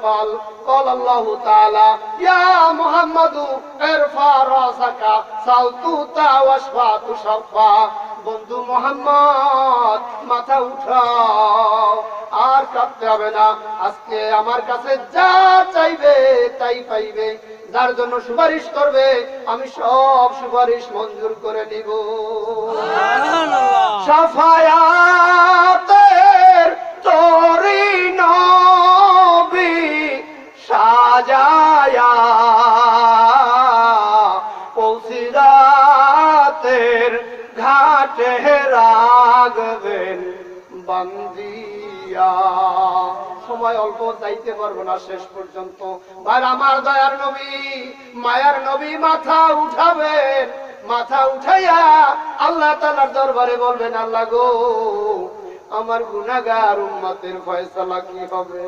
قال قال الله تعالى يا محمد ارفع راسك سل تعطى واشفع تشفع বন্ধু মোহাম্মদ মাথা উঠাও আর কাঁদতে হবে না আজকে আমার কাছে যা চাইবে তাই পাইবে যার জন্য সুপারিশ করবে আমি সব সুপারিশ মঞ্জুর করে নিব সুবহানাল্লাহ শাফায়াতের তোরি নবী সাজায়া পৌঁছিরাতের ঘাটে রাখবেন বান্দিয়া সময় অল্প যাইতে পারবো না শেষ পর্যন্ত আর আমার দয়ার নবী মায়ার নবী মাথা উঠাবেন মাথা উঠাইয়া আল্লাহ তাআলার দরবারে বলবেন আল্লাহ গো আমার গুনাহগার উম্মতের ফয়সালা কি হবে